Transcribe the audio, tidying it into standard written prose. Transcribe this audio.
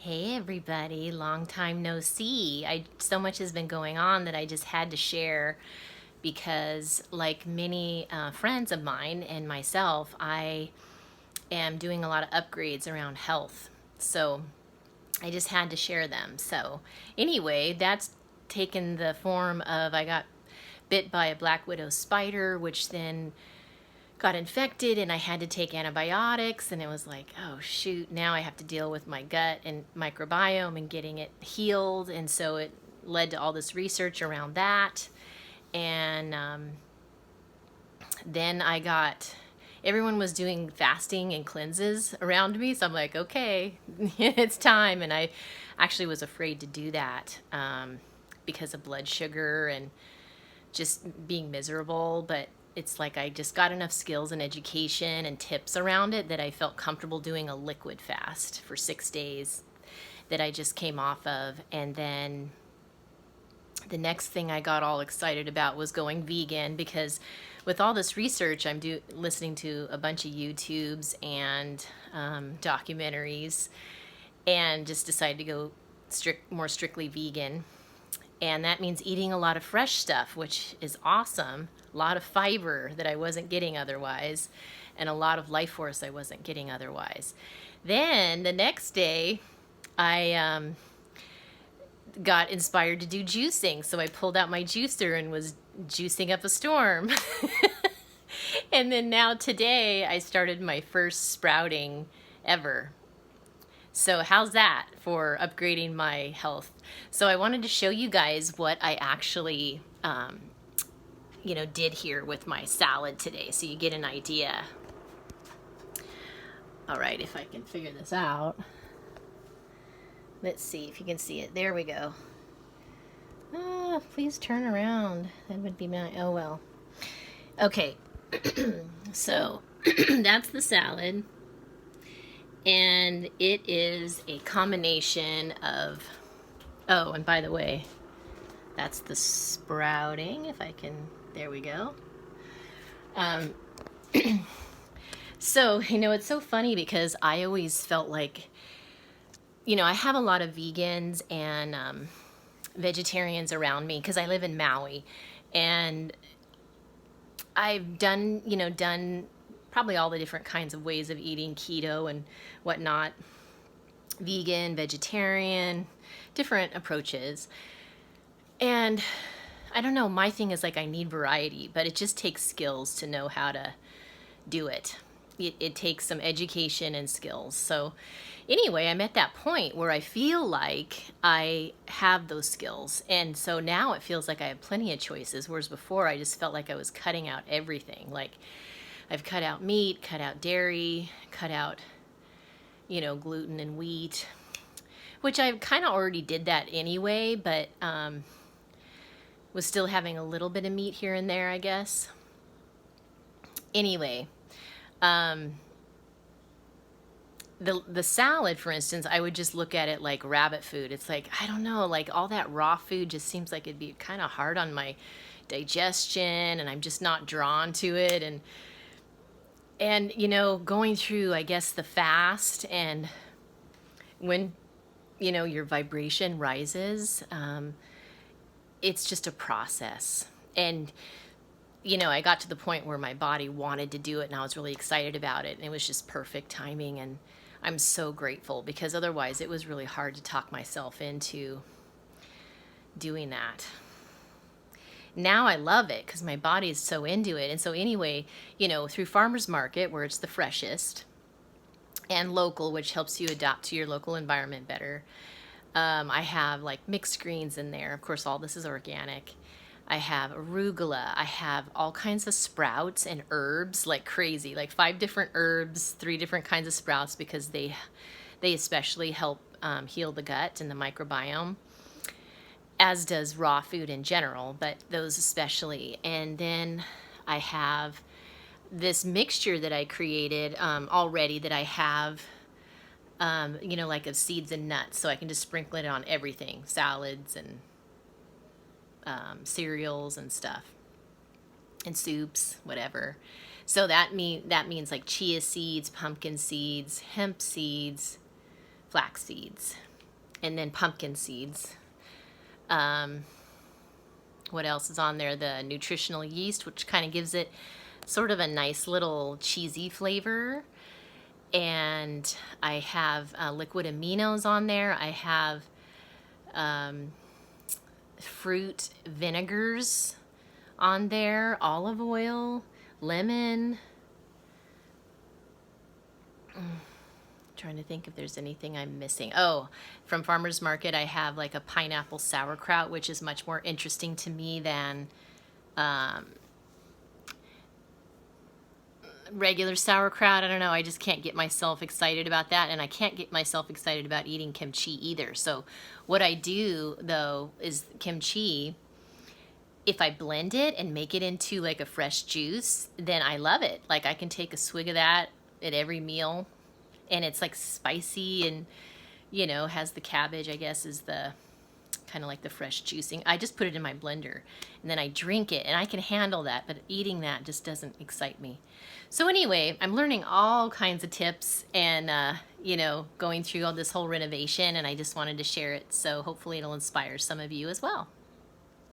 Hey everybody, long time no see. So much has been going on that I just had to share because, like many friends of mine and myself, I am doing a lot of upgrades around health. So I just had to share them. So anyway, that's taken the form of I got bit by a black widow spider, which then got infected and I had to take antibiotics, and it was like, oh shoot, now I have to deal with my gut and microbiome and getting it healed. And so it led to all this research around that. And then everyone was doing fasting and cleanses around me. So I'm like, okay, it's time. And I actually was afraid to do that because of blood sugar and just being miserable. But it's like I just got enough skills and education and tips around it that I felt comfortable doing a liquid fast for 6 days that I just came off of. And then the next thing I got all excited about was going vegan, because with all this research, I'm listening to a bunch of YouTubes and documentaries, and just decided to go more strictly vegan. And that means eating a lot of fresh stuff, which is awesome. A lot of fiber that I wasn't getting otherwise, and a lot of life force I wasn't getting otherwise. Then the next day, I got inspired to do juicing. So I pulled out my juicer and was juicing up a storm. And then now today, I started my first sprouting ever. So how's that for upgrading my health? So I wanted to show you guys what I actually, did here with my salad today, so you get an idea. All right, if I can figure this out. Let's see if you can see it. There we go. Please turn around. That would be my, oh well. Okay, so that's the salad. And it is a combination of, oh, and by the way, that's the sprouting, if I can, there we go. So, it's so funny because I always felt like, I have a lot of vegans and vegetarians around me because I live in Maui, and I've done probably all the different kinds of ways of eating, keto and whatnot, vegan, vegetarian, different approaches. And I don't know, my thing is like I need variety, but it just takes skills to know how to do it. It takes some education and skills. So anyway, I'm at that point where I feel like I have those skills. And so now it feels like I have plenty of choices, whereas before I just felt like I was cutting out everything. Like I've cut out meat, cut out dairy, cut out, gluten and wheat, which I kind of already did that anyway, but was still having a little bit of meat here and there, I guess. Anyway, the salad, for instance, I would just look at it like rabbit food. It's like, I don't know, like all that raw food just seems like it'd be kind of hard on my digestion, and I'm just not drawn to it. And going through, I guess, the fast, and when, your vibration rises, it's just a process. And, I got to the point where my body wanted to do it, and I was really excited about it, and it was just perfect timing. And I'm so grateful, because otherwise it was really hard to talk myself into doing that. Now I love it because my body is so into it. And so anyway, through farmers market, where it's the freshest, and local, which helps you adapt to your local environment better, I have like mixed greens in there. Of course, all this is organic. I have arugula. I have all kinds of sprouts and herbs like crazy, like 5 different herbs, 3 different kinds of sprouts, because they especially help heal the gut and the microbiome, as does raw food in general, but those especially. And then I have this mixture that I created already, that I have, like of seeds and nuts, so I can just sprinkle it on everything, salads and cereals and stuff, and soups, whatever. So that means like chia seeds, pumpkin seeds, hemp seeds, flax seeds. and then pumpkin seeds. Um, what else is on there? The nutritional yeast, which kind of gives it sort of a nice little cheesy flavor. And I have liquid aminos on there. I have fruit vinegars on there, olive oil, lemon. Trying to think if there's anything I'm missing. Oh, from Farmer's Market, I have like a pineapple sauerkraut, which is much more interesting to me than regular sauerkraut. I don't know. I just can't get myself excited about that. And I can't get myself excited about eating kimchi either. So what I do, though, is kimchi, if I blend it and make it into like a fresh juice, then I love it. Like I can take a swig of that at every meal. And it's like spicy and, you know, has the cabbage, I guess, is the kind of like the fresh juicing. I just put it in my blender and then I drink it, and I can handle that, but eating that just doesn't excite me. So anyway, I'm learning all kinds of tips and, you know, going through all this whole renovation, and I just wanted to share it. So hopefully it'll inspire some of you as well.